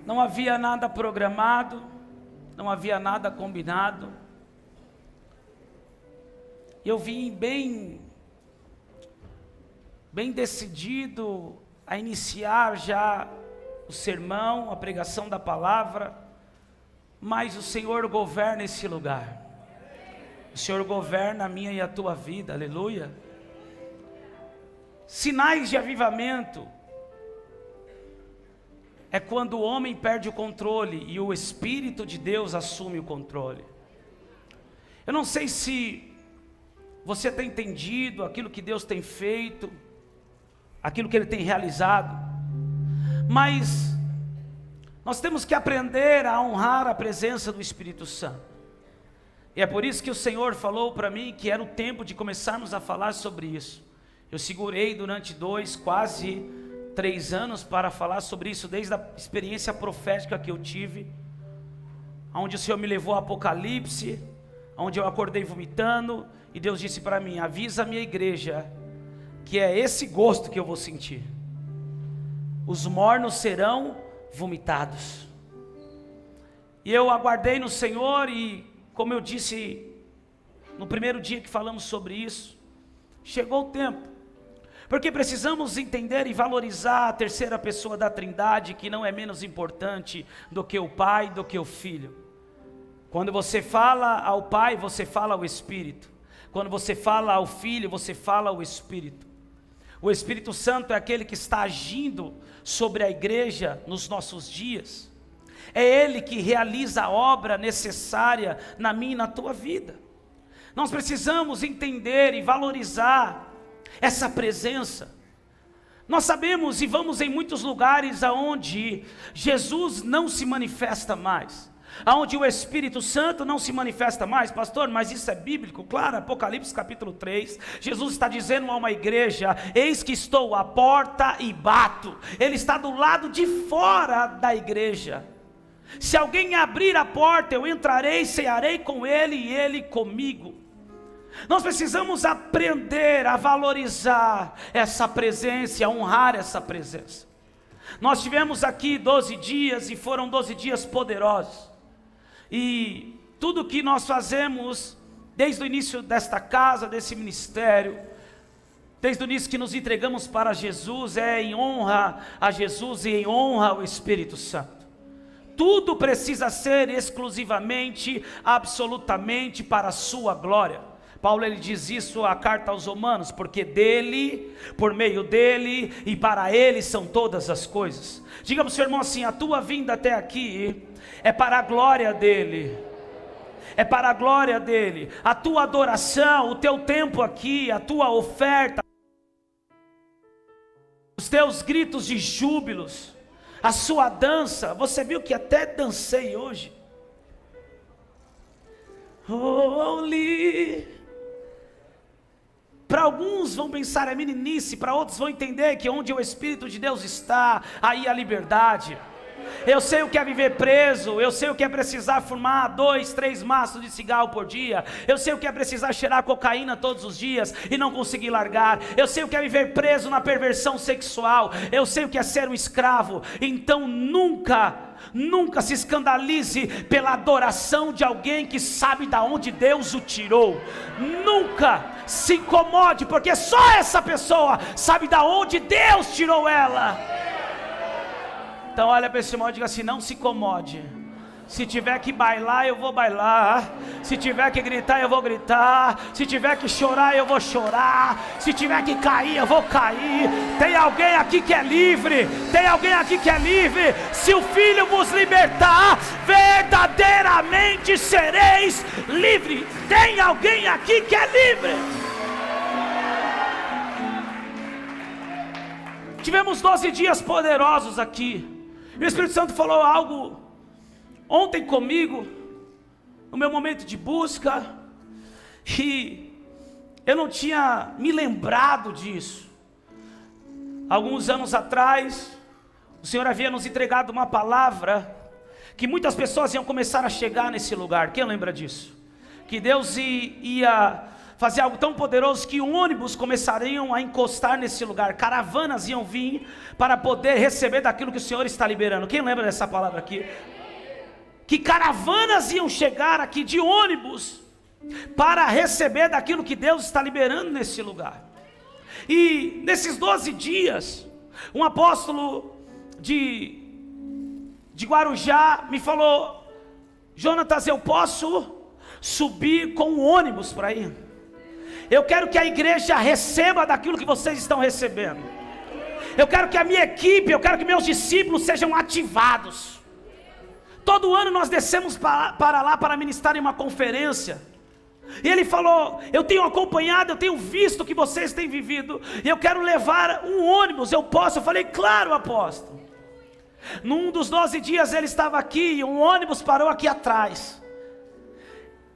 Não havia nada programado, não havia nada combinado. Eu vim bem decidido a iniciar já o sermão, a pregação da palavra, mas o Senhor governa esse lugar. O Senhor governa a minha e a tua vida, aleluia. Sinais de avivamento é quando o homem perde o controle e o Espírito de Deus assume o controle. Eu não sei se você tem entendido aquilo que Deus tem feito, aquilo que Ele tem realizado, mas nós temos que aprender a honrar a presença do Espírito Santo. E é por isso que o Senhor falou para mim que era o tempo de começarmos a falar sobre isso. Eu segurei durante quase 3 anos para falar sobre isso, desde a experiência profética que eu tive, onde o Senhor me levou ao Apocalipse, onde eu acordei vomitando, e Deus disse para mim: avisa a minha igreja, que é esse gosto que eu vou sentir. Os mornos serão vomitados. E eu aguardei no Senhor, e como eu disse no primeiro dia que falamos sobre isso, chegou o tempo, porque precisamos entender e valorizar a terceira pessoa da Trindade, que não é menos importante do que o Pai, do que o Filho. Quando você fala ao Pai, você fala ao Espírito. Quando você fala ao Filho, você fala ao Espírito. O Espírito Santo é aquele que está agindo sobre a igreja nos nossos dias. É Ele que realiza a obra necessária na minha e na tua vida. Nós precisamos entender e valorizar essa presença. Nós sabemos e vamos em muitos lugares aonde Jesus não se manifesta mais, aonde o Espírito Santo não se manifesta mais. Pastor, mas isso é bíblico? Claro, Apocalipse capítulo 3, Jesus está dizendo a uma igreja: eis que estou à porta e bato. Ele está do lado de fora da igreja. Se alguém abrir a porta, eu entrarei, cearei com ele e ele comigo. Nós precisamos aprender a valorizar essa presença, a honrar essa presença. Nós tivemos aqui 12 dias e foram 12 dias poderosos. E tudo que nós fazemos desde o início desta casa, desse ministério, desde o início que nos entregamos para Jesus, é em honra a Jesus e em honra ao Espírito Santo. Tudo precisa ser exclusivamente, absolutamente para a sua glória. Paulo ele diz isso a carta aos Romanos: porque dele, por meio dele e para ele são todas as coisas. Diga para o seu irmão assim: a tua vinda até aqui é para a glória dele. É para a glória dele. A tua adoração, o teu tempo aqui, a tua oferta, os teus gritos de júbilos, a sua dança. Você viu que até dancei hoje. Holy. Para alguns vão pensar é meninice, para outros vão entender que onde o Espírito de Deus está, aí há liberdade. Eu sei o que é viver preso, eu sei o que é precisar fumar 2, 3 maços de cigarro por dia, eu sei o que é precisar cheirar cocaína todos os dias e não conseguir largar, eu sei o que é viver preso na perversão sexual, eu sei o que é ser um escravo. Então nunca se escandalize pela adoração de alguém que sabe de onde Deus o tirou. Nunca se incomode, porque só essa pessoa sabe de onde Deus tirou ela. Então olha para esse irmão e diga assim: não se incomode. Se tiver que bailar, eu vou bailar. Se tiver que gritar, eu vou gritar. Se tiver que chorar, eu vou chorar. Se tiver que cair, eu vou cair. Tem alguém aqui que é livre? Tem alguém aqui que é livre? Se o Filho vos libertar, verdadeiramente sereis livres. Tem alguém aqui que é livre? Tivemos 12 dias poderosos aqui. E o Espírito Santo falou algo ontem comigo, no meu momento de busca, e eu não tinha me lembrado disso. Alguns anos atrás, o Senhor havia nos entregado uma palavra, que muitas pessoas iam começar a chegar nesse lugar. Quem lembra disso? Que Deus ia fazer algo tão poderoso que ônibus começariam a encostar nesse lugar, caravanas iam vir para poder receber daquilo que o Senhor está liberando. Quem lembra dessa palavra aqui? Que caravanas iam chegar aqui de ônibus para receber daquilo que Deus está liberando nesse lugar. E nesses 12 dias, um apóstolo de Guarujá me falou: Jonatas, eu posso subir com um ônibus para ir? Eu quero que a igreja receba daquilo que vocês estão recebendo. Eu quero que a minha equipe, eu quero que meus discípulos sejam ativados. Todo ano nós descemos para lá para ministrar em uma conferência. E ele falou: eu tenho acompanhado, eu tenho visto o que vocês têm vivido, e eu quero levar um ônibus, eu posso? Eu falei: claro, apóstolo. Num dos 12 dias ele estava aqui, e um ônibus parou aqui atrás.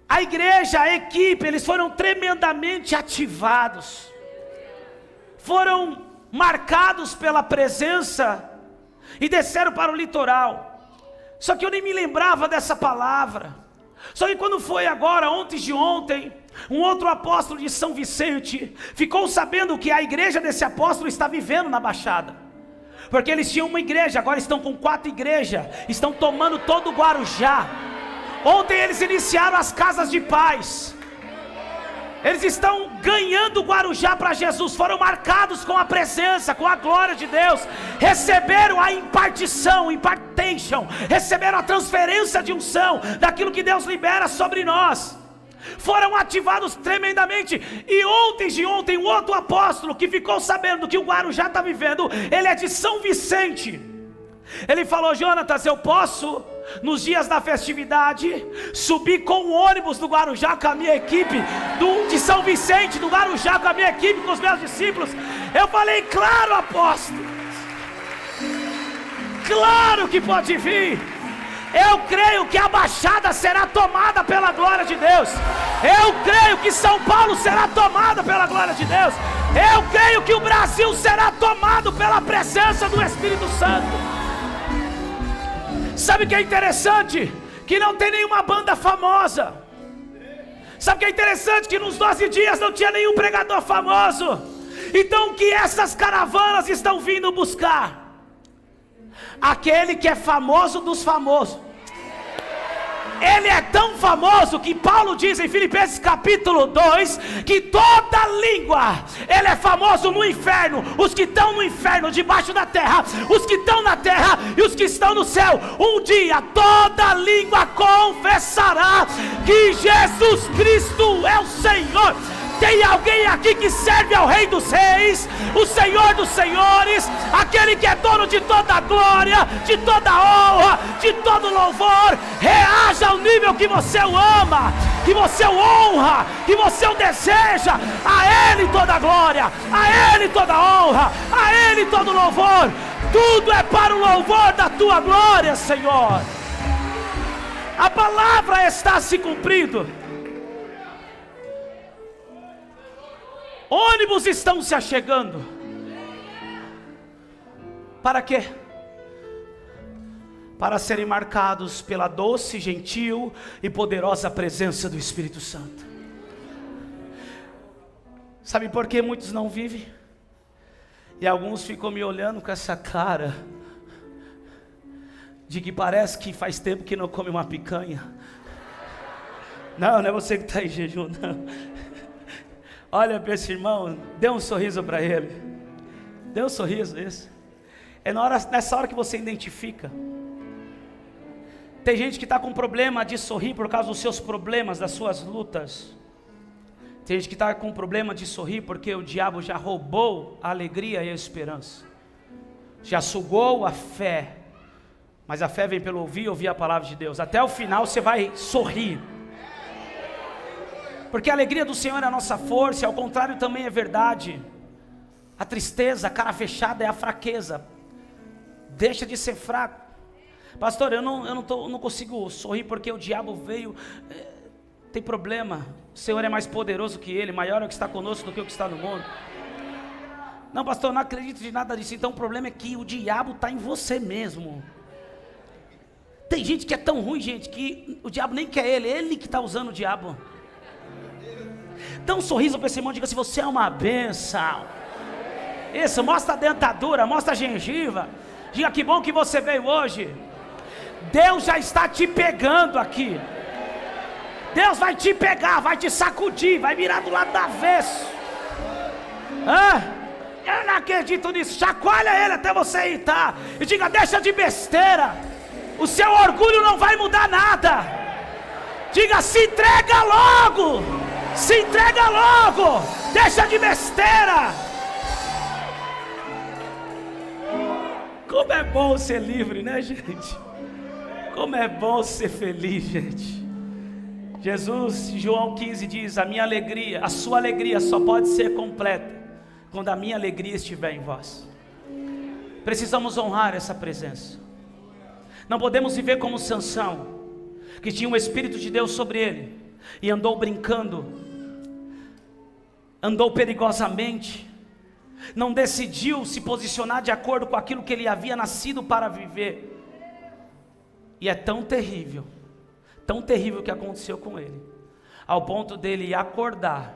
A igreja, a equipe, eles foram tremendamente ativados, foram marcados pela presença, e desceram para o litoral. Só que eu nem me lembrava dessa palavra. Só que quando foi agora, ontem, um outro apóstolo de São Vicente ficou sabendo que a igreja desse apóstolo está vivendo na Baixada, porque eles tinham uma igreja, agora estão com 4 igrejas, estão tomando todo o Guarujá. Ontem eles iniciaram as casas de paz, eles estão ganhando o Guarujá para Jesus, foram marcados com a presença, com a glória de Deus, receberam a impartição, receberam a transferência de unção, daquilo que Deus libera sobre nós, foram ativados tremendamente. E ontem, um outro apóstolo que ficou sabendo que o Guarujá está vivendo, ele é de São Vicente, ele falou: Jonatas, eu posso, nos dias da festividade, subir com o ônibus do Guarujá com a minha equipe, de São Vicente, do Guarujá com a minha equipe, com os meus discípulos? Eu falei: claro, apóstolo, claro que pode vir. Eu creio que a Baixada será tomada pela glória de Deus. Eu creio que São Paulo será tomada pela glória de Deus. Eu creio que o Brasil será tomado pela presença do Espírito Santo. Sabe o que é interessante? Que não tem nenhuma banda famosa. Sabe o que é interessante? Que nos 12 dias não tinha nenhum pregador famoso. Então o que essas caravanas estão vindo buscar? Aquele que é famoso dos famosos. Ele é tão famoso que Paulo diz em Filipenses capítulo 2, que toda língua, ele é famoso no inferno, os que estão no inferno, debaixo da terra, os que estão na terra e os que estão no céu. Um dia toda língua confessará que Jesus Cristo é o Senhor. Tem alguém aqui que serve ao Rei dos Reis, o Senhor dos Senhores, aquele que é dono de toda a glória, de toda a honra, de todo louvor. Reaja ao nível que você o ama, que você o honra, que você o deseja. A Ele toda a glória, a Ele toda a honra, a Ele todo louvor. Tudo é para o louvor da Tua glória, Senhor. A palavra está se cumprindo. Ônibus estão se achegando. Para quê? Para serem marcados pela doce, gentil e poderosa presença do Espírito Santo. Sabe por que muitos não vivem? E alguns ficam me olhando com essa cara de que parece que faz tempo que não come uma picanha. Não é você que está em jejum, não. Olha para esse irmão, dê um sorriso para ele. Dê um sorriso, isso. É nessa hora que você identifica. Tem gente que está com problema de sorrir por causa dos seus problemas, das suas lutas. Tem gente que está com problema de sorrir porque o diabo já roubou a alegria e a esperança. Já sugou a fé. Mas a fé vem pelo ouvir a palavra de Deus. Até o final você vai sorrir. Porque a alegria do Senhor é a nossa força, e ao contrário também é verdade. A tristeza, a cara fechada é a fraqueza. Deixa de ser fraco. Pastor, eu não consigo sorrir porque o diabo veio. Tem problema. O Senhor é mais poderoso que ele, maior é o que está conosco do que o que está no mundo. Não, pastor, eu não acredito de nada disso. Então o problema é que o diabo está em você mesmo. Tem gente que é tão ruim, gente, que o diabo nem quer ele que está usando o diabo. Dá um sorriso para esse irmão, diga assim: você é uma bênção. Isso, mostra a dentadura, mostra a gengiva. Diga: que bom que você veio hoje. Deus já está te pegando aqui. Deus vai te pegar, vai te sacudir, vai virar do lado do avesso. Eu não acredito nisso. Chacoalha ele até você irritar e diga: deixa de besteira. O seu orgulho não vai mudar nada. Diga: se entrega logo. Se entrega logo. Deixa de besteira. Como é bom ser livre, né, gente? Como é bom ser feliz, gente. Jesus, em João 15 diz: a minha alegria, a sua alegria só pode ser completa quando a minha alegria estiver em vós. Precisamos honrar essa presença. Não podemos viver como Sansão, que tinha um Espírito de Deus sobre ele e andou brincando, andou perigosamente, não decidiu se posicionar de acordo com aquilo que ele havia nascido para viver. E é tão terrível o que aconteceu com ele, ao ponto dele acordar,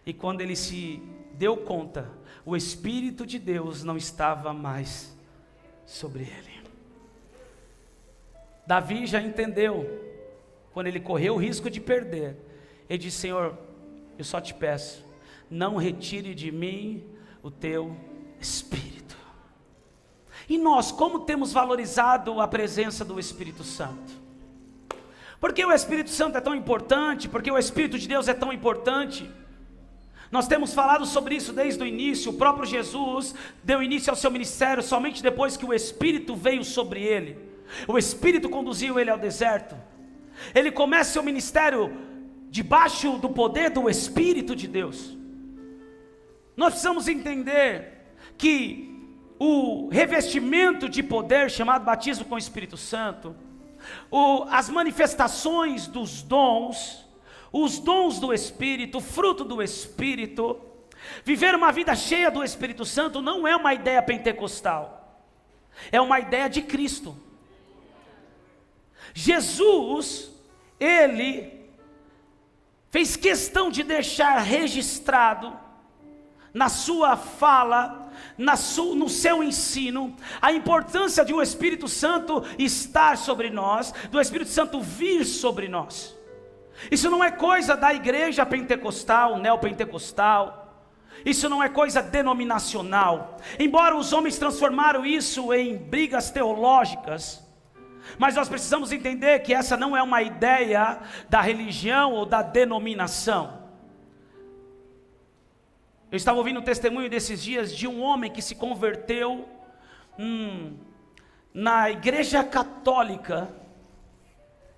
e quando ele se deu conta, o Espírito de Deus não estava mais sobre ele. Davi já entendeu, quando ele correu o risco de perder, ele disse: Senhor, eu só te peço, não retire de mim o teu Espírito. E nós, como temos valorizado a presença do Espírito Santo? Por que o Espírito Santo é tão importante? Porque o Espírito de Deus é tão importante? Nós temos falado sobre isso desde o início. O próprio Jesus deu início ao seu ministério somente depois que o Espírito veio sobre ele. O Espírito conduziu ele ao deserto. Ele começa seu ministério debaixo do poder do Espírito de Deus. Nós precisamos entender que o revestimento de poder, chamado batismo com o Espírito Santo, as manifestações dos dons, os dons do Espírito, o fruto do Espírito, viver uma vida cheia do Espírito Santo não é uma ideia pentecostal, é uma ideia de Cristo. Jesus, ele fez questão de deixar registrado na sua fala, no seu ensino, a importância de o Espírito Santo estar sobre nós, do Espírito Santo vir sobre nós. Isso não é coisa da igreja pentecostal, neopentecostal, isso não é coisa denominacional, embora os homens transformaram isso em brigas teológicas, mas nós precisamos entender que essa não é uma ideia da religião ou da denominação. Eu estava ouvindo um testemunho desses dias de um homem que se converteu na igreja católica,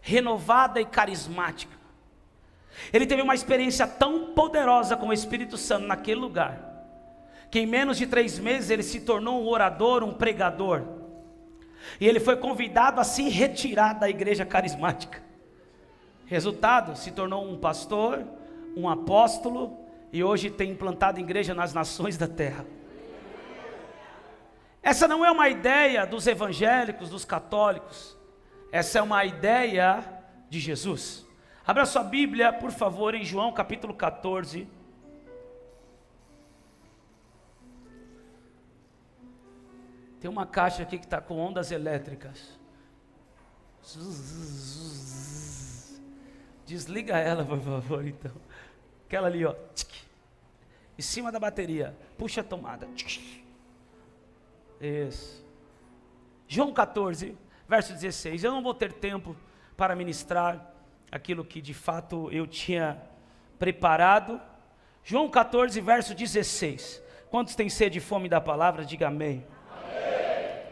renovada e carismática. Ele teve uma experiência tão poderosa com o Espírito Santo naquele lugar, que em menos de 3 meses ele se tornou um orador, um pregador. E ele foi convidado a se retirar da igreja carismática. Resultado, se tornou um pastor, um apóstolo, e hoje tem implantado igreja nas nações da terra. Essa não é uma ideia dos evangélicos, dos católicos. Essa é uma ideia de Jesus. Abra sua Bíblia, por favor, em João capítulo 14. Tem uma caixa aqui que está com ondas elétricas. Desliga ela, por favor, então. Aquela ali, ó, em cima da bateria, puxa a tomada. Isso. João 14, verso 16. Eu não vou ter tempo para ministrar aquilo que de fato eu tinha preparado. João 14, verso 16. Quantos têm sede e fome da palavra, diga amém. Amém.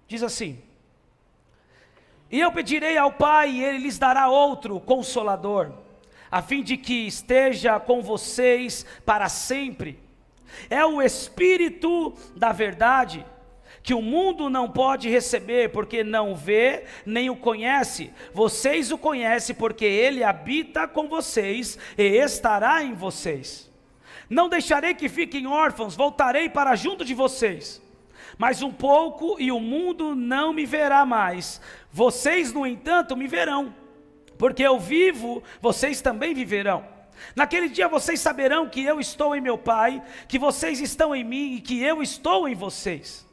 Diz assim: e eu pedirei ao Pai, e Ele lhes dará outro Consolador, a fim de que esteja com vocês para sempre. É o Espírito da verdade, que o mundo não pode receber, porque não vê, nem o conhece. Vocês o conhecem, porque Ele habita com vocês, e estará em vocês. Não deixarei que fiquem órfãos, voltarei para junto de vocês. Mas um pouco, e o mundo não me verá mais. Vocês, no entanto, me verão. Porque eu vivo, vocês também viverão. Naquele dia vocês saberão que eu estou em meu Pai, que vocês estão em mim e que eu estou em vocês.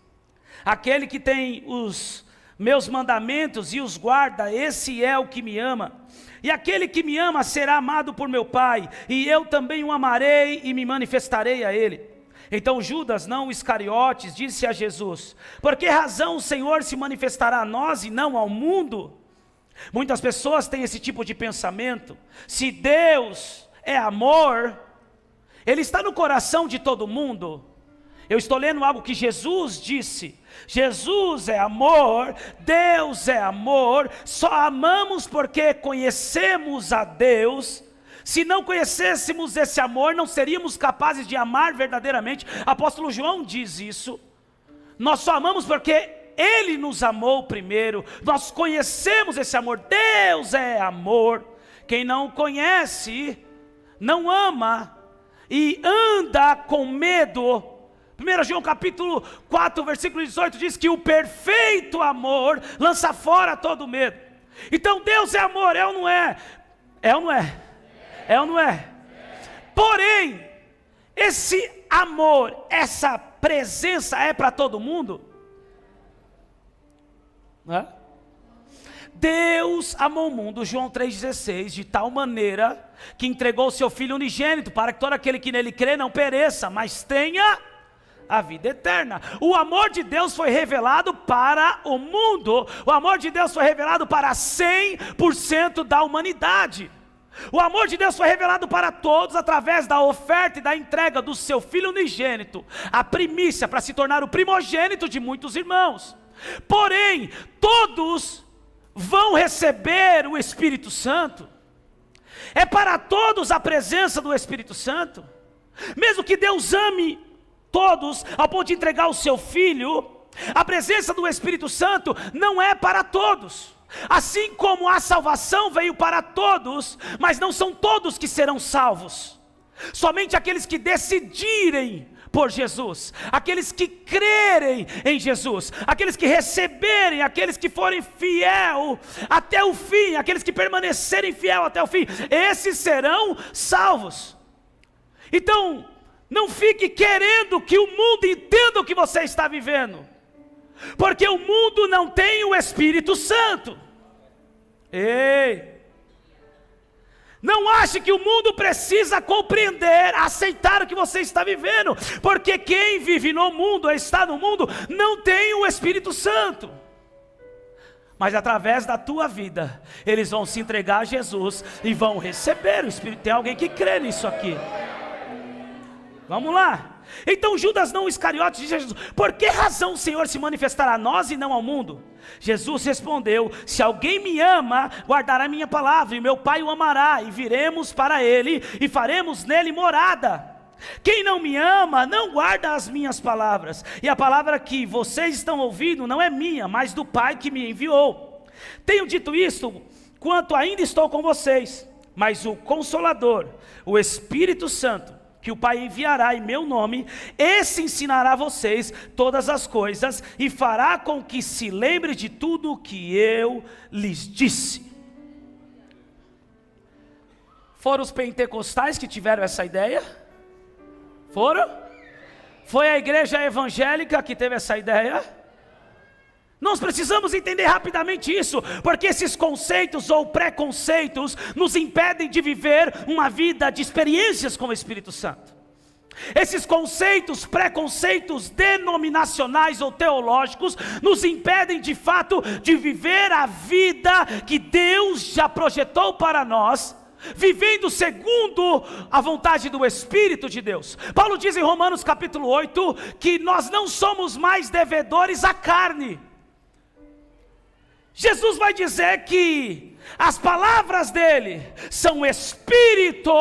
Aquele que tem os meus mandamentos e os guarda, esse é o que me ama. E aquele que me ama será amado por meu Pai, e eu também o amarei e me manifestarei a ele. Então Judas, não Iscariotes, disse a Jesus: por que razão o Senhor se manifestará a nós e não ao mundo? Muitas pessoas têm esse tipo de pensamento. Se Deus é amor, Ele está no coração de todo mundo. Eu estou lendo algo que Jesus disse. Jesus é amor, Deus é amor, só amamos porque conhecemos a Deus. Se não conhecêssemos esse amor, não seríamos capazes de amar verdadeiramente. Apóstolo João diz isso. Nós só amamos porque Ele nos amou primeiro. Nós conhecemos esse amor. Deus é amor. Quem não conhece, não ama e anda com medo. 1 João capítulo 4, versículo 18 diz que o perfeito amor lança fora todo medo. Então Deus é amor, é ou não é? É ou não é? É ou não é? Porém, esse amor, essa presença é para todo mundo? Não é? Deus amou o mundo, João 3,16, de tal maneira que entregou o seu Filho unigênito, para que todo aquele que nele crê não pereça, mas tenha a vida eterna. O amor de Deus foi revelado para o mundo. O amor de Deus foi revelado para 100% da humanidade. O amor de Deus foi revelado para todos através da oferta e da entrega do seu Filho unigênito, a primícia para se tornar o primogênito de muitos irmãos. Porém, todos vão receber o Espírito Santo. É para todos a presença do Espírito Santo. Mesmo que Deus ame todos ao ponto de entregar o seu Filho, a presença do Espírito Santo não é para todos. Assim como a salvação veio para todos, mas não são todos que serão salvos. Somente aqueles que decidirem por Jesus, aqueles que crerem em Jesus, aqueles que receberem, aqueles que forem fiel até o fim, aqueles que permanecerem fiel até o fim, esses serão salvos. Então, não fique querendo que o mundo entenda o que você está vivendo, porque o mundo não tem o Espírito Santo. Ei! Não ache que o mundo precisa compreender, aceitar o que você está vivendo, porque quem vive no mundo, está no mundo, não tem o Espírito Santo. Mas através da tua vida, eles vão se entregar a Jesus e vão receber o Espírito. Tem alguém que crê nisso aqui? Vamos lá. Então Judas, não Iscariotes, disse a Jesus: por que razão o Senhor se manifestará a nós e não ao mundo? Jesus respondeu: se alguém me ama, guardará minha palavra, e meu Pai o amará, e viremos para ele, e faremos nele morada. Quem não me ama, não guarda as minhas palavras, e a palavra que vocês estão ouvindo não é minha, mas do Pai que me enviou. Tenho dito isto, quanto ainda estou com vocês, mas o Consolador, o Espírito Santo, que o Pai enviará em meu nome, esse ensinará a vocês todas as coisas, e fará com que se lembre de tudo o que eu lhes disse. Foram os pentecostais que tiveram essa ideia? Foram? Foi a igreja evangélica que teve essa ideia? Nós precisamos entender rapidamente isso, porque esses conceitos ou preconceitos nos impedem de viver uma vida de experiências com o Espírito Santo. Esses conceitos, preconceitos denominacionais ou teológicos nos impedem de fato de viver a vida que Deus já projetou para nós, vivendo segundo a vontade do Espírito de Deus. Paulo diz em Romanos capítulo 8 que nós não somos mais devedores à carne. Jesus vai dizer que as palavras dele são espírito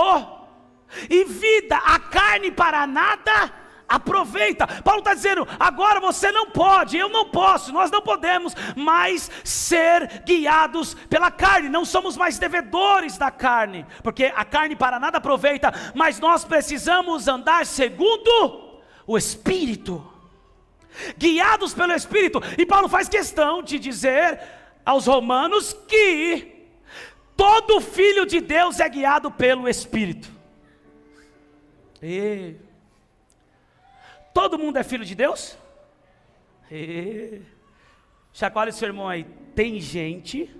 e vida, a carne para nada aproveita. Paulo está dizendo: agora você não pode, eu não posso, nós não podemos mais ser guiados pela carne, não somos mais devedores da carne, porque a carne para nada aproveita, mas nós precisamos andar segundo o Espírito, guiados pelo Espírito. E Paulo faz questão de dizer aos romanos que todo filho de Deus é guiado pelo Espírito. Todo mundo é filho de Deus? Chacoalha o seu irmão aí. Tem gente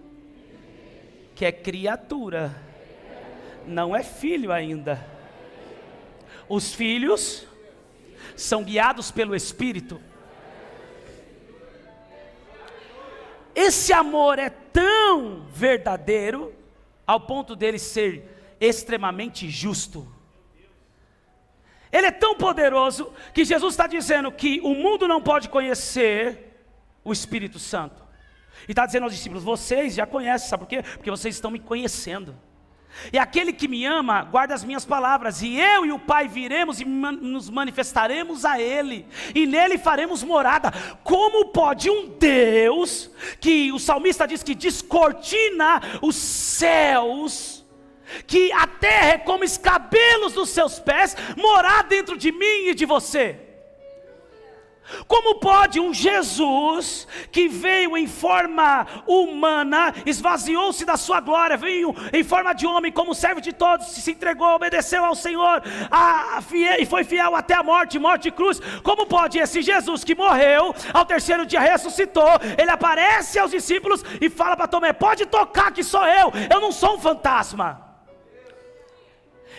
que é criatura, não é filho ainda. Os filhos são guiados pelo Espírito. Esse amor é tão verdadeiro ao ponto dele ser extremamente justo. Ele é tão poderoso que Jesus está dizendo que o mundo não pode conhecer o Espírito Santo. E está dizendo aos discípulos: vocês já conhecem, sabe por quê? Porque vocês estão me conhecendo. E aquele que me ama, guarda as minhas palavras, e eu e o Pai viremos e nos manifestaremos a Ele, e nele faremos morada. Como pode um Deus, que o salmista diz que descortina os céus, que a terra é como os cabelos dos seus pés, morar dentro de mim e de você? Como pode um Jesus que veio em forma humana, esvaziou-se da sua glória, veio em forma de homem como servo de todos, se entregou, obedeceu ao Senhor e foi fiel até a morte de cruz? Como pode esse Jesus que morreu, ao terceiro dia ressuscitou, ele aparece aos discípulos e fala para Tomé: pode tocar que sou eu não sou um fantasma.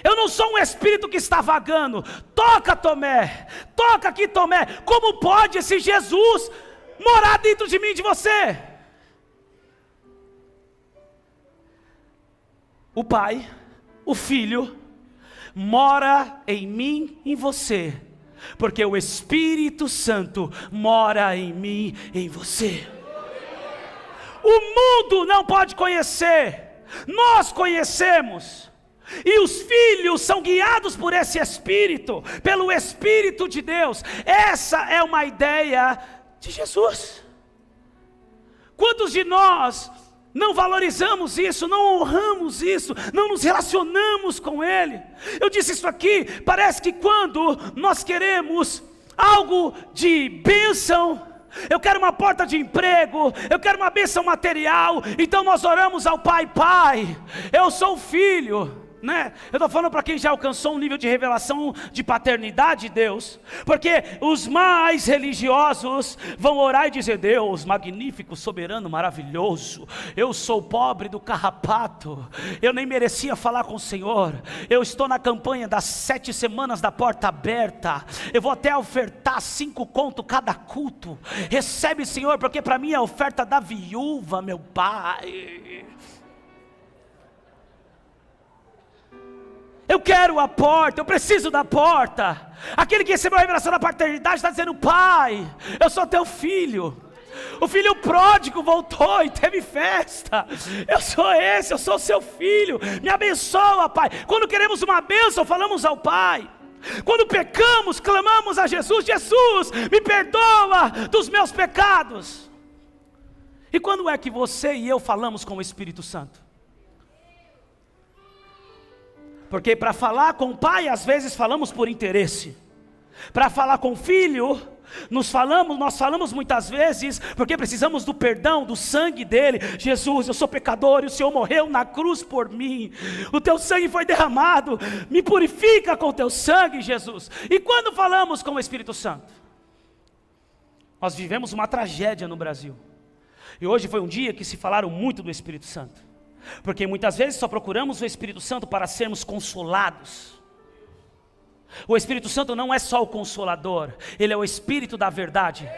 Eu não sou um espírito que está vagando. Toca, Tomé. Toca aqui, Tomé. Como pode esse Jesus morar dentro de mim e de você? O Pai, o Filho, mora em mim e em você, porque o Espírito Santo mora em mim e em você. O mundo não pode conhecer, nós conhecemos. E os filhos são guiados por esse Espírito, pelo Espírito de Deus. Essa é uma ideia de Jesus. Quantos de nós não valorizamos isso, não honramos isso, não nos relacionamos com Ele? Eu disse isso aqui, parece que quando nós queremos algo de bênção, eu quero uma porta de emprego, eu quero uma bênção material, então nós oramos ao Pai: Pai, eu sou filho. Eu estou falando para quem já alcançou um nível de revelação de paternidade de Deus, porque os mais religiosos vão orar e dizer: Deus magnífico, soberano, maravilhoso, eu sou pobre do carrapato, eu nem merecia falar com o Senhor, eu estou na campanha das 7 semanas da porta aberta, eu vou até ofertar 5 contos cada culto, recebe, Senhor, porque para mim é a oferta da viúva, meu Pai. Eu quero a porta, eu preciso da porta. Aquele que recebeu a revelação da paternidade está dizendo: Pai, eu sou teu filho. O filho pródigo voltou e teve festa. Eu sou esse, eu sou o seu filho. Me abençoa, Pai. Quando queremos uma bênção, falamos ao Pai. Quando pecamos, clamamos a Jesus: Jesus, me perdoa dos meus pecados. E quando é que você e eu falamos com o Espírito Santo? Porque para falar com o Pai, às vezes falamos por interesse. Para falar com o Filho, nós falamos muitas vezes porque precisamos do perdão, do sangue dele. Jesus, eu sou pecador e o Senhor morreu na cruz por mim. O teu sangue foi derramado, me purifica com o teu sangue, Jesus. E quando falamos com o Espírito Santo? Nós vivemos uma tragédia no Brasil. E hoje foi um dia que se falaram muito do Espírito Santo. Porque muitas vezes só procuramos o Espírito Santo para sermos consolados. O Espírito Santo não é só o consolador, ele é o Espírito da verdade.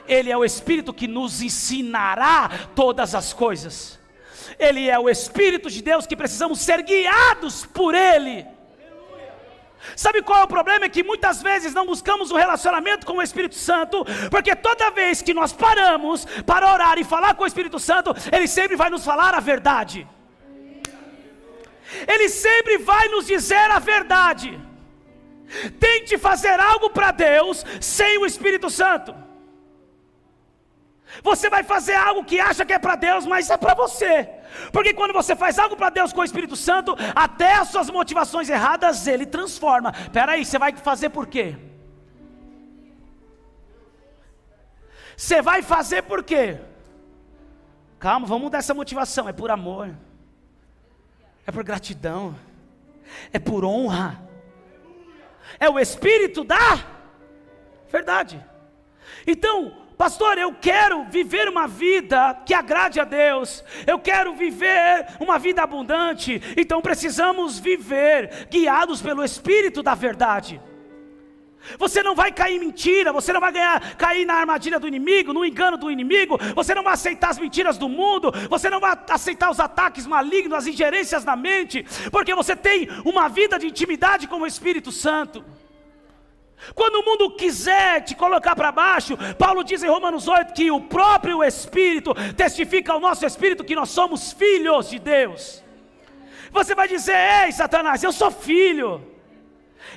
Ele é o Espírito que nos ensinará todas as coisas. Ele é o Espírito de Deus que precisamos ser guiados por Ele. Sabe qual é o problema? É que muitas vezes não buscamos um relacionamento com o Espírito Santo, porque toda vez que nós paramos para orar e falar com o Espírito Santo, Ele sempre vai nos falar a verdade. Ele sempre vai nos dizer a verdade. Tente fazer algo para Deus sem o Espírito Santo. Você vai fazer algo que acha que é para Deus, mas é para você. Porque quando você faz algo para Deus com o Espírito Santo, até as suas motivações erradas Ele transforma. Espera aí, você vai fazer por quê? Você vai fazer por quê? Calma, vamos mudar essa motivação. É por amor, é por gratidão, é por honra, é o Espírito da verdade. Então, pastor, eu quero viver uma vida que agrade a Deus, eu quero viver uma vida abundante, então precisamos viver guiados pelo Espírito da verdade. Você não vai cair em mentira, você não vai cair na armadilha do inimigo, no engano do inimigo, você não vai aceitar as mentiras do mundo, você não vai aceitar os ataques malignos, as ingerências na mente, porque você tem uma vida de intimidade com o Espírito Santo. Quando o mundo quiser te colocar para baixo, Paulo diz em Romanos 8 que o próprio Espírito testifica ao nosso Espírito que nós somos filhos de Deus. Você vai dizer: ei Satanás, eu sou filho.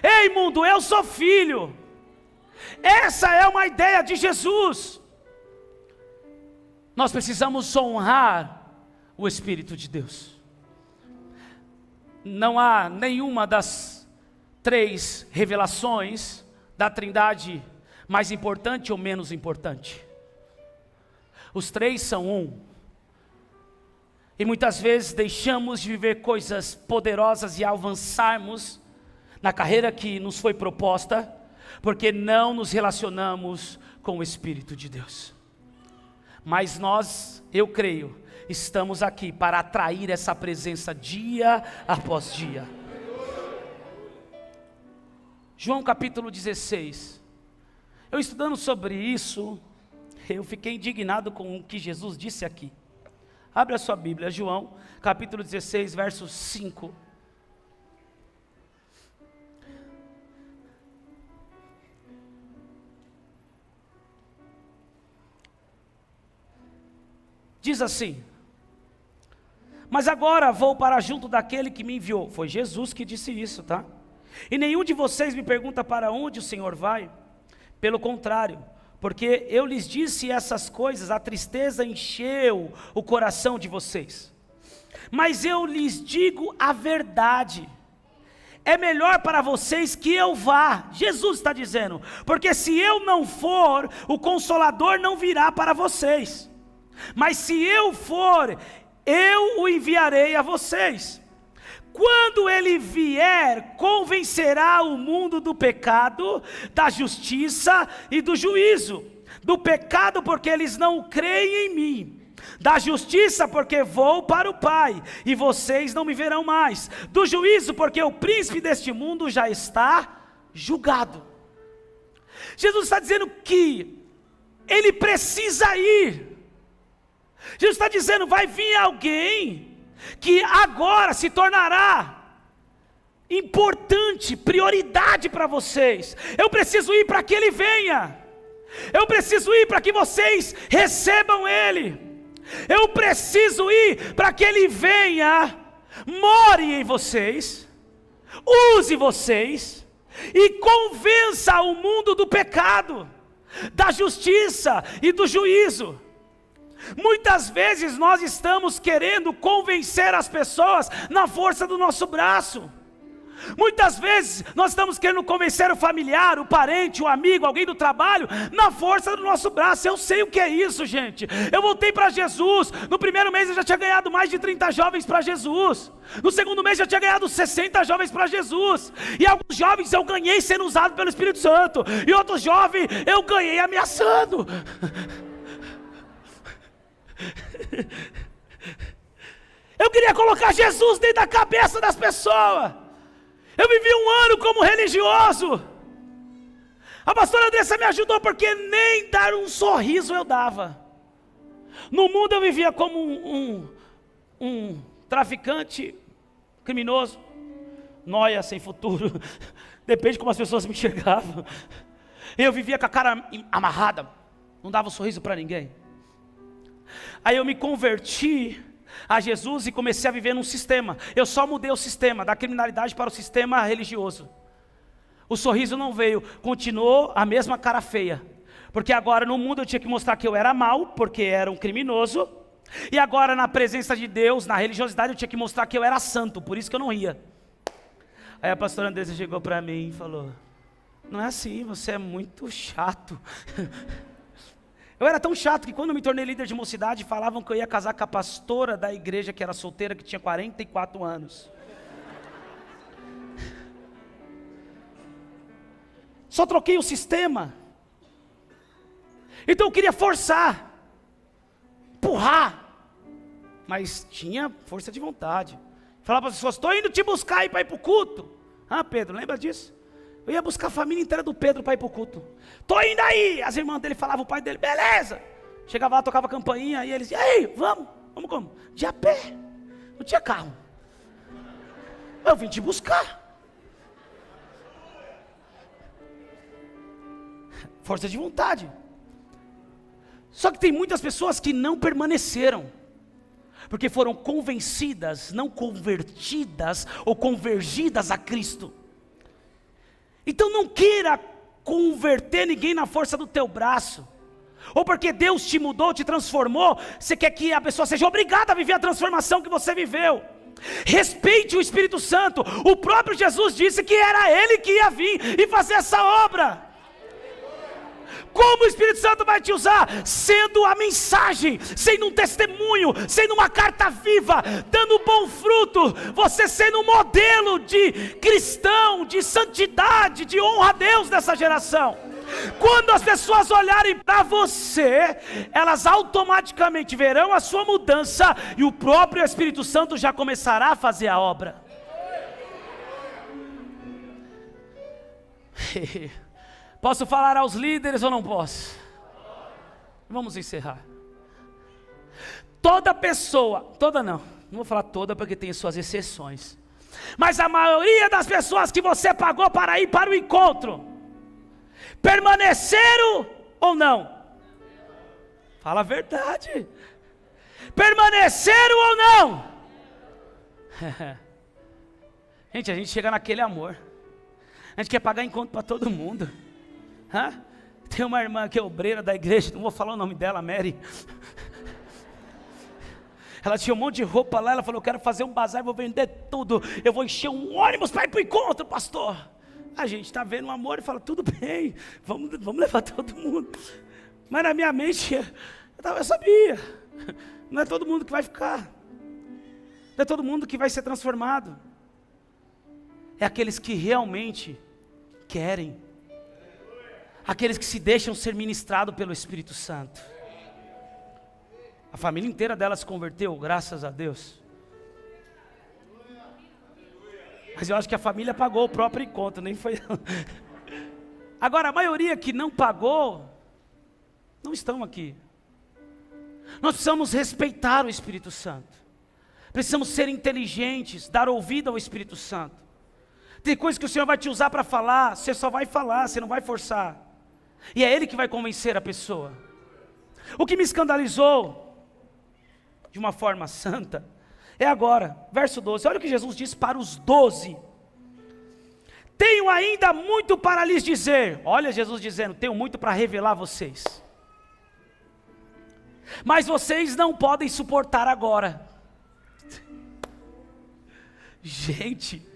Ei mundo, eu sou filho. Essa é uma ideia de Jesus. Nós precisamos honrar o Espírito de Deus. Não há nenhuma das 3 revelações da Trindade mais importante ou menos importante. Os 3 são um. E muitas vezes deixamos de viver coisas poderosas e avançarmos na carreira que nos foi proposta, porque não nos relacionamos com o Espírito de Deus. Mas nós, eu creio, estamos aqui para atrair essa presença dia após dia. João capítulo 16. Eu estudando sobre isso, eu fiquei indignado com o que Jesus disse aqui. Abre a sua Bíblia, João capítulo 16, verso 5. Diz assim: mas agora vou para junto daquele que me enviou. Foi Jesus que disse isso, tá? E nenhum de vocês me pergunta para onde o Senhor vai. Pelo contrário, porque eu lhes disse essas coisas, a tristeza encheu o coração de vocês. Mas eu lhes digo a verdade. É melhor para vocês que eu vá. Jesus está dizendo, porque se eu não for, o Consolador não virá para vocês. Mas se eu for, eu o enviarei a vocês. Quando ele vier, convencerá o mundo do pecado, da justiça e do juízo. Do pecado, porque eles não creem em mim. Da justiça, porque vou para o Pai, e vocês não me verão mais. Do juízo, porque o príncipe deste mundo já está julgado. Jesus está dizendo que ele precisa ir. Jesus está dizendo, vai vir alguém que agora se tornará importante, prioridade para vocês. Eu preciso ir para que ele venha. Eu preciso ir para que vocês recebam ele. Eu preciso ir para que ele venha, more em vocês, use vocês e convença o mundo do pecado, da justiça e do juízo. Muitas vezes nós estamos querendo convencer as pessoas na força do nosso braço. Muitas vezes nós estamos querendo convencer o familiar, o parente, o amigo, alguém do trabalho, na força do nosso braço. Eu sei o que é isso, gente. Eu voltei para Jesus. No primeiro mês eu já tinha ganhado mais de 30 jovens para Jesus. No segundo mês eu já tinha ganhado 60 jovens para Jesus. E alguns jovens eu ganhei sendo usado pelo Espírito Santo. E outros jovens eu ganhei ameaçando. Eu queria colocar Jesus dentro da cabeça das pessoas. Eu vivi um ano como religioso. A pastora Andressa me ajudou porque nem dar um sorriso eu dava. No mundo eu vivia como um traficante criminoso, nóia sem futuro. Depende de como as pessoas me enxergavam. Eu vivia com a cara amarrada, não dava um sorriso para ninguém. Aí eu me converti a Jesus e comecei a viver num sistema. Eu só mudei o sistema, da criminalidade para o sistema religioso. O sorriso não veio, continuou a mesma cara feia. Porque agora no mundo eu tinha que mostrar que eu era mau, porque era um criminoso. E agora na presença de Deus, na religiosidade, eu tinha que mostrar que eu era santo, por isso que eu não ria. Aí a pastora Andressa chegou para mim e falou, não é assim, você é muito chato. Eu era tão chato que quando eu me tornei líder de mocidade, falavam que eu ia casar com a pastora da igreja que era solteira, que tinha 44 anos. Só troquei o sistema. Então eu queria forçar, empurrar, mas tinha força de vontade. Falava para as pessoas, estou indo te buscar aí para ir para o culto. Ah, Pedro, lembra disso? Eu ia buscar a família inteira do Pedro para ir para o culto. Estou indo aí. As irmãs dele falavam, o pai dele, beleza. Chegava lá, tocava a campainha, e eles, e aí, vamos como? De a pé, não tinha carro. Eu vim te buscar. Força de vontade. Só que tem muitas pessoas que não permaneceram, porque foram convencidas, não convertidas ou convergidas a Cristo. Então não queira converter ninguém na força do teu braço, ou porque Deus te mudou, te transformou, você quer que a pessoa seja obrigada a viver a transformação que você viveu. Respeite o Espírito Santo. O próprio Jesus disse que era Ele que ia vir e fazer essa obra. Como o Espírito Santo vai te usar? Sendo a mensagem, sendo um testemunho, sendo uma carta viva, dando bom fruto, você sendo um modelo de cristão, de santidade, de honra a Deus dessa geração. Quando as pessoas olharem para você, elas automaticamente verão a sua mudança e o próprio Espírito Santo já começará a fazer a obra. Posso falar aos líderes ou não posso? Vamos encerrar. Toda pessoa, toda não vou falar toda porque tem suas exceções, mas a maioria das pessoas que você pagou para ir para o encontro, permaneceram ou não? Fala a verdade. Permaneceram ou não? Gente, a gente chega naquele amor, a gente quer pagar encontro para todo mundo. Tem uma irmã que é obreira da igreja, não vou falar o nome dela, Mary. Ela tinha um monte de roupa lá, ela falou, eu quero fazer um bazar, vou vender tudo, eu vou encher um ônibus para ir para o encontro, pastor. A gente está vendo o amor e fala, tudo bem, vamos levar todo mundo. Mas na minha mente, eu sabia, não é todo mundo que vai ficar, não é todo mundo que vai ser transformado, é aqueles que realmente querem, aqueles que se deixam ser ministrados pelo Espírito Santo. A família inteira dela se converteu, graças a Deus. Mas eu acho que a família pagou o próprio encontro, nem foi. Agora, a maioria que não pagou, não estão aqui. Nós precisamos respeitar o Espírito Santo. Precisamos ser inteligentes, dar ouvido ao Espírito Santo. Tem coisas que o Senhor vai te usar para falar, você só vai falar, você não vai forçar. E é Ele que vai convencer a pessoa. O que me escandalizou, de uma forma santa, é agora, verso 12, olha o que Jesus disse para os 12. Tenho ainda muito para lhes dizer. Olha Jesus dizendo, tenho muito para revelar a vocês. Mas vocês não podem suportar agora. Gente,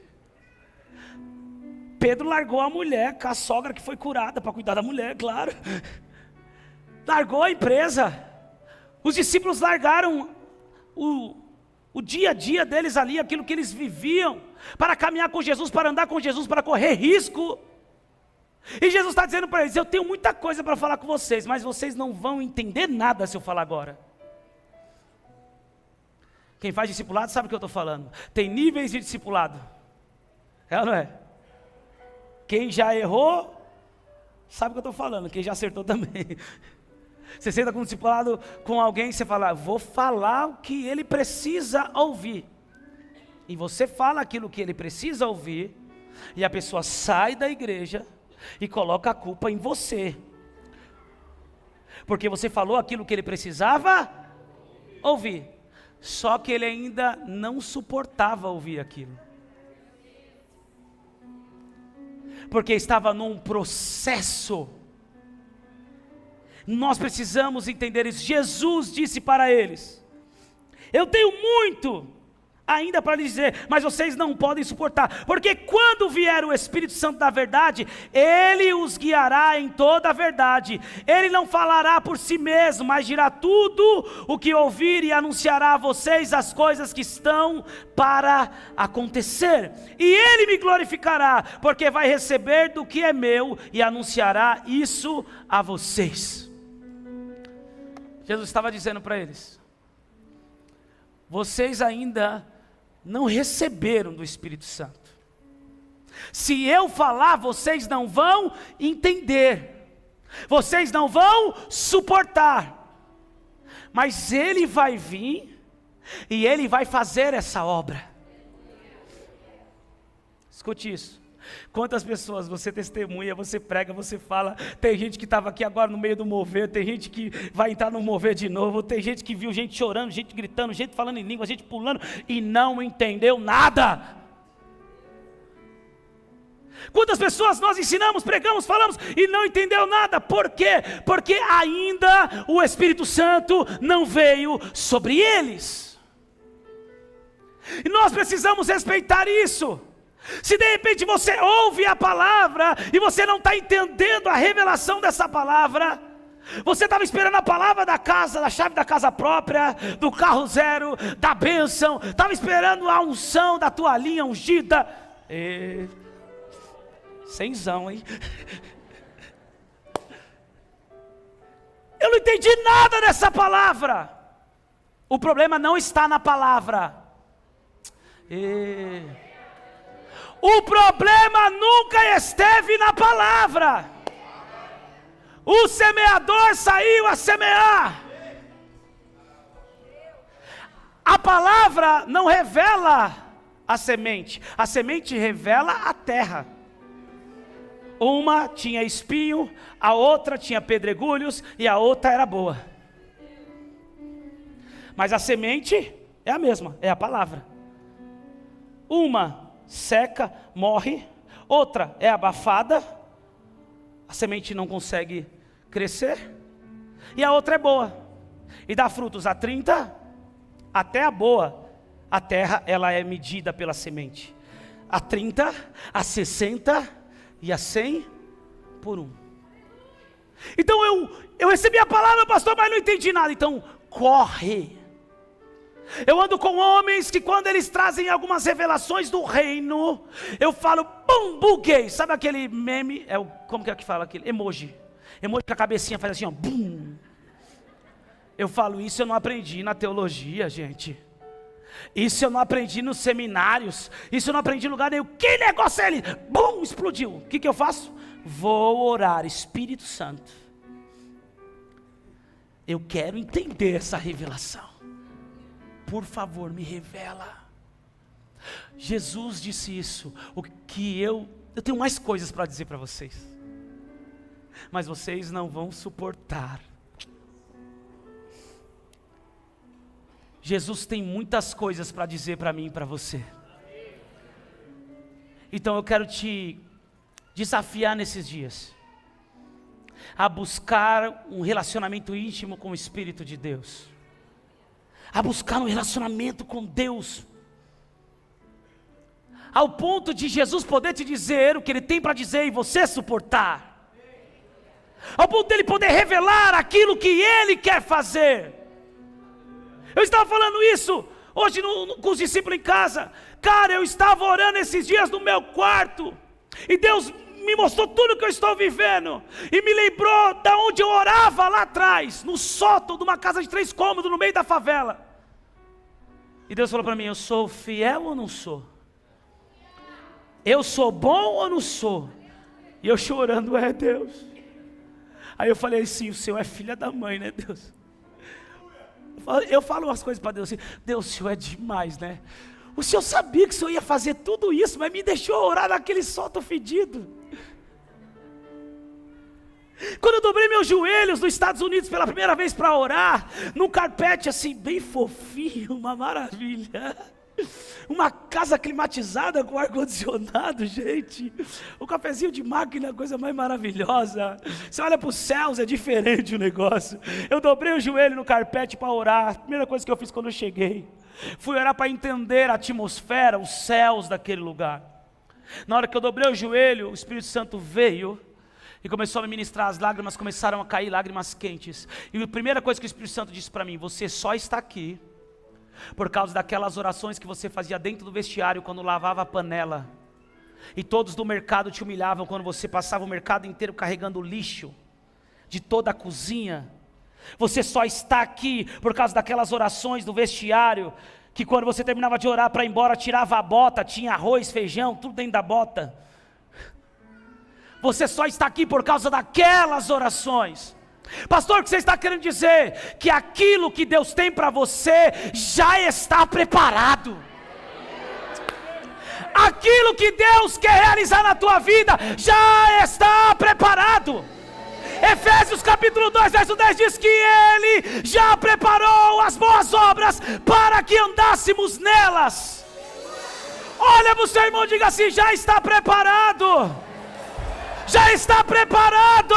Pedro largou a mulher, com a sogra que foi curada, para cuidar da mulher, claro. Largou a empresa. Os discípulos largaram o dia a dia deles ali, aquilo que eles viviam, para caminhar com Jesus, para andar com Jesus, para correr risco. E Jesus está dizendo para eles, eu tenho muita coisa para falar com vocês, mas vocês não vão entender nada se eu falar agora. Quem faz discipulado sabe o que eu estou falando. Tem níveis de discipulado. É ou não é? Quem já errou, sabe o que eu estou falando. Quem já acertou também. Você senta com um discipulado com alguém, você fala, vou falar o que ele precisa ouvir. E você fala aquilo que ele precisa ouvir, e a pessoa sai da igreja e coloca a culpa em você. Porque você falou aquilo que ele precisava ouvir. Só que ele ainda não suportava ouvir aquilo. Porque estava num processo. Nós precisamos entender isso. Jesus disse para eles, eu tenho muito ainda para lhes dizer, mas vocês não podem suportar, porque quando vier o Espírito Santo da verdade, ele os guiará em toda a verdade, ele não falará por si mesmo, mas dirá tudo o que ouvir e anunciará a vocês as coisas que estão para acontecer, e ele me glorificará, porque vai receber do que é meu e anunciará isso a vocês. Jesus estava dizendo para eles, vocês ainda não receberam do Espírito Santo. Se eu falar, vocês não vão entender, vocês não vão suportar, mas Ele vai vir e Ele vai fazer essa obra. Escute isso. Quantas pessoas você testemunha, você prega, você fala, tem gente que estava aqui agora no meio do mover, tem gente que vai entrar no mover de novo, tem gente que viu gente chorando, gente gritando, gente falando em língua, gente pulando e não entendeu nada. Quantas pessoas nós ensinamos, pregamos, falamos e não entendeu nada, por quê? Porque ainda o Espírito Santo não veio sobre eles, e nós precisamos respeitar isso. Se de repente você ouve a palavra e você não está entendendo a revelação dessa palavra, você estava esperando a palavra da casa, da chave da casa própria, do carro zero, da bênção, estava esperando a unção da tua linha ungida, senzão, hein? Eu não entendi nada dessa palavra. O problema não está na palavra. O problema nunca esteve na palavra. O semeador saiu a semear. A palavra não revela a semente revela a terra. Uma tinha espinho, a outra tinha pedregulhos e a outra era boa. Mas a semente é a mesma, é a palavra. Uma seca, morre, outra é abafada, a semente não consegue crescer, e a outra é boa, e dá frutos a 30, até a boa, a terra ela é medida pela semente, a 30, a 60 e a 100 por 1. Então eu recebi a palavra, pastor, mas não entendi nada, então corre. Eu ando com homens que quando eles trazem algumas revelações do reino, eu falo, bum, buguei. Sabe aquele meme, como que é que fala aquele? Emoji que a cabecinha faz assim, ó, bum. Eu falo, isso eu não aprendi na teologia, gente. Isso eu não aprendi nos seminários. Isso eu não aprendi em lugar nenhum. Que negócio é ele? Bum, explodiu. O que eu faço? Vou orar, Espírito Santo. Eu quero entender essa revelação. Por favor, me revela. Jesus disse isso. O que eu tenho mais coisas para dizer para vocês, mas vocês não vão suportar. Jesus tem muitas coisas para dizer para mim e para você. Então eu quero te desafiar nesses dias a buscar um relacionamento íntimo com o Espírito de Deus, a buscar um relacionamento com Deus, ao ponto de Jesus poder te dizer o que Ele tem para dizer e você suportar, ao ponto dele poder revelar aquilo que Ele quer fazer. Eu estava falando isso hoje com os discípulos em casa. Cara, eu estava orando esses dias no meu quarto, e Deus me mostrou tudo que eu estou vivendo, e me lembrou da onde eu orava lá atrás, no sótão de uma casa de 3 cômodos, no meio da favela. E Deus falou para mim, eu sou fiel ou não sou? Eu sou bom ou não sou? E eu chorando, Deus. Aí eu falei assim, o Senhor é filha da mãe, né, Deus? Eu falo umas coisas para Deus assim, Deus, o Senhor é demais, né? O Senhor sabia que o Senhor ia fazer tudo isso, mas me deixou orar naquele sótão fedido. Quando eu dobrei meus joelhos nos Estados Unidos pela primeira vez para orar, num carpete assim, bem fofinho, uma maravilha. Uma casa climatizada com ar-condicionado, gente. Um cafezinho de máquina, coisa mais maravilhosa. Você olha para os céus, é diferente o negócio. Eu dobrei o joelho no carpete para orar. A primeira coisa que eu fiz quando eu cheguei, Fui orar para entender a atmosfera, os céus daquele lugar. Na hora que eu dobrei o joelho, o Espírito Santo veio e começou a me ministrar. As lágrimas começaram a cair, lágrimas quentes. E a primeira coisa que o Espírito Santo disse para mim: você só está aqui por causa daquelas orações que você fazia dentro do vestiário quando lavava a panela. E todos do mercado te humilhavam quando você passava o mercado inteiro carregando lixo de toda a cozinha. Você só está aqui por causa daquelas orações do vestiário, que quando você terminava de orar para ir embora, tirava a bota, tinha arroz, feijão, tudo dentro da bota. Você só está aqui por causa daquelas orações. Pastor, o que você está querendo dizer? Que aquilo que Deus tem para você já está preparado. Aquilo que Deus quer realizar na tua vida já está preparado. Efésios capítulo 2, verso 10 diz que Ele já preparou as boas obras para que andássemos nelas. Olha para o seu irmão e diga assim: já está preparado. Já está preparado.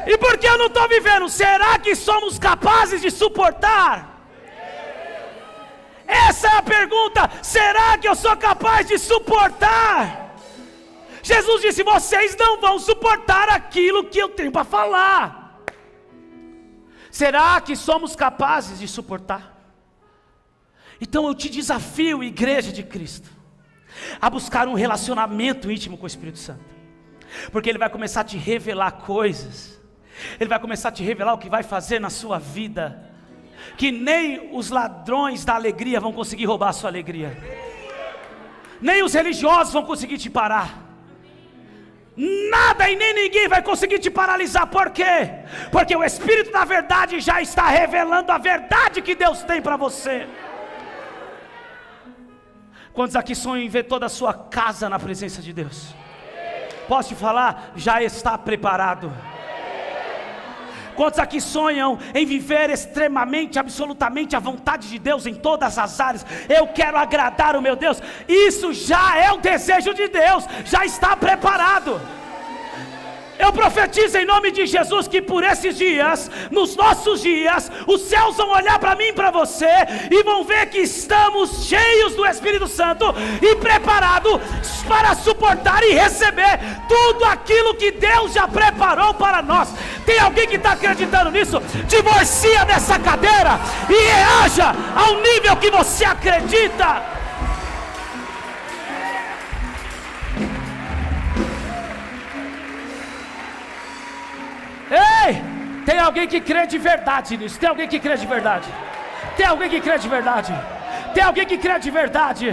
E por que eu não estou vivendo? Será que somos capazes de suportar? Essa é a pergunta. Será que eu sou capaz de suportar? Jesus disse: vocês não vão suportar aquilo que eu tenho para falar. Será que somos capazes de suportar? Então eu te desafio, igreja de Cristo, a buscar um relacionamento íntimo com o Espírito Santo, porque Ele vai começar a te revelar coisas. Ele vai começar a te revelar o que vai fazer na sua vida, que nem os ladrões da alegria vão conseguir roubar a sua alegria, nem os religiosos vão conseguir te parar, nada e nem ninguém vai conseguir te paralisar. Por quê? Porque o Espírito da verdade já está revelando a verdade que Deus tem para você. Quantos aqui sonham em ver toda a sua casa na presença de Deus? Posso te falar? Já está preparado. Quantos aqui sonham em viver extremamente, absolutamente a vontade de Deus em todas as áreas? Eu quero agradar o meu Deus. Isso já é o desejo de Deus, já está preparado. Eu profetizo em nome de Jesus que por esses dias, nos nossos dias, os céus vão olhar para mim e para você e vão ver que estamos cheios do Espírito Santo e preparados para suportar e receber tudo aquilo que Deus já preparou para nós. Tem alguém que está acreditando nisso? Divorcia dessa cadeira e reaja ao nível que você acredita. Ei, tem alguém que crê de verdade nisso? Tem alguém que crê de verdade? Tem alguém que crê de verdade? Tem alguém que crê de verdade?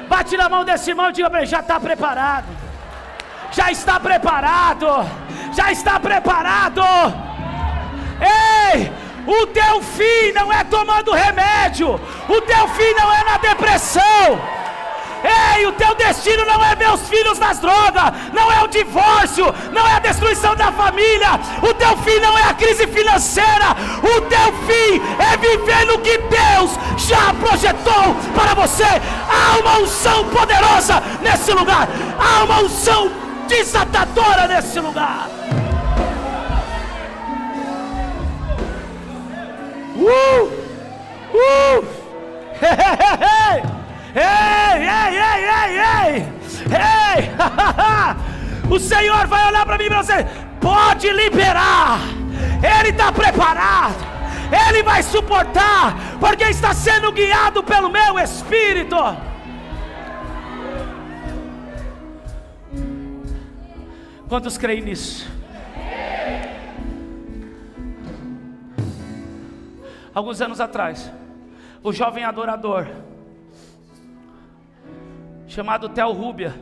Bate na mão desse irmão e diga para ele: já está preparado. Já está preparado. Já está preparado. Ei, o teu fim não é tomando remédio. O teu fim não é na depressão. Ei, o teu destino não é ver os filhos nas drogas, não é o divórcio, não é a destruição da família, o teu fim não é a crise financeira, o teu fim é viver no que Deus já projetou para você. Há uma unção poderosa nesse lugar, há uma unção desatadora nesse lugar. Ei, ei, ei, ei, ei, ei, o Senhor vai olhar para mim e para você: pode liberar, Ele está preparado, Ele vai suportar, porque está sendo guiado pelo meu Espírito. Quantos creem nisso? Alguns anos atrás, o jovem adorador chamado Theo Rubia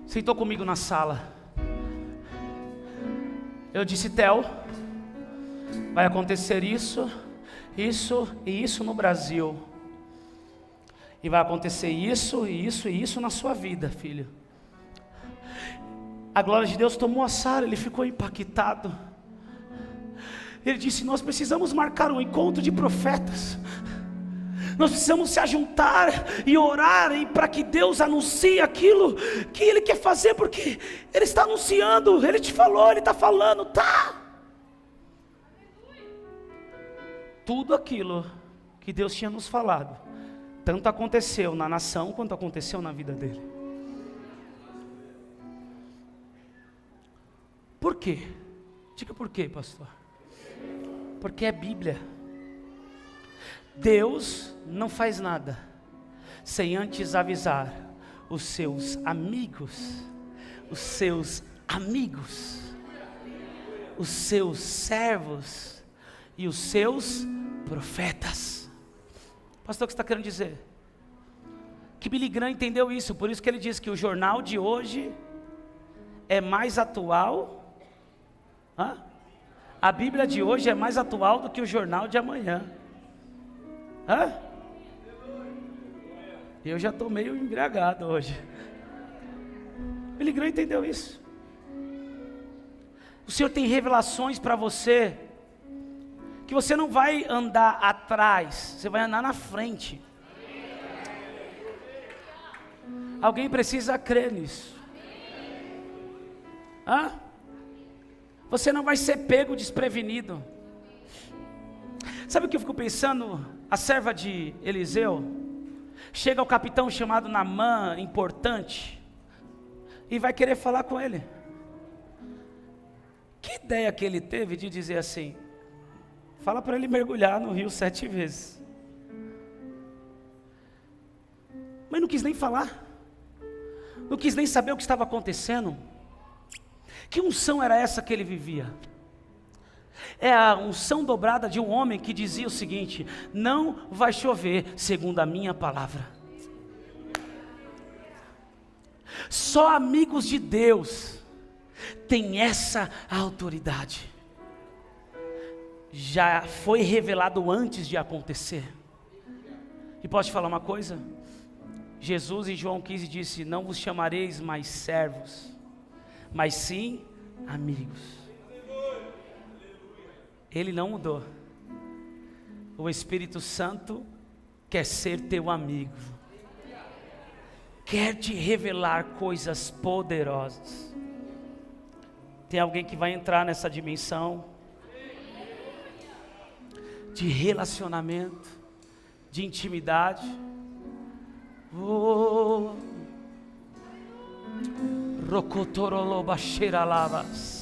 sentou comigo na sala. Eu disse: Theo, vai acontecer isso, isso e isso no Brasil, e vai acontecer isso e isso e isso na sua vida, filho. A glória de Deus tomou a sala, ele ficou impactado. Ele disse: nós precisamos marcar um encontro de profetas. Nós precisamos se ajuntar e orar para que Deus anuncie aquilo que Ele quer fazer, porque Ele está anunciando, Ele te falou, Ele está falando, tá? Tudo aquilo que que Deus tinha nos falado, tanto aconteceu na nação, quanto aconteceu na vida dele. Por quê? Diga por quê, pastor. Porque é Bíblia. Deus não faz nada sem antes avisar os seus amigos, os seus servos e os seus profetas. Pastor, o que você está querendo dizer? Que Billy Graham entendeu isso, por isso que ele diz que o jornal de hoje é mais atual. A Bíblia de hoje é mais atual do que o jornal de amanhã. Eu já estou meio embriagado hoje. Billy Graham entendeu isso. O Senhor tem revelações para você, que você não vai andar atrás, você vai andar na frente. Alguém precisa crer nisso. Você não vai ser pego desprevenido. Sabe o que eu fico pensando? A serva de Eliseu chega ao capitão chamado Naamã, importante, e vai querer falar com ele. Que ideia que ele teve de dizer assim: fala para ele mergulhar no rio 7 vezes. Mas não quis nem falar, não quis nem saber o que estava acontecendo. Que unção era essa que ele vivia? É a unção dobrada de um homem que dizia o seguinte: não vai chover segundo a minha palavra. Só amigos de Deus têm essa autoridade. Já foi revelado antes de acontecer. E posso te falar uma coisa? Jesus em João 15 disse: não vos chamareis mais servos, mas sim amigos. Ele não mudou. O Espírito Santo quer ser teu amigo, quer te revelar coisas poderosas. Tem alguém que vai entrar nessa dimensão de relacionamento, de intimidade. Rocotorolobaxeralavas.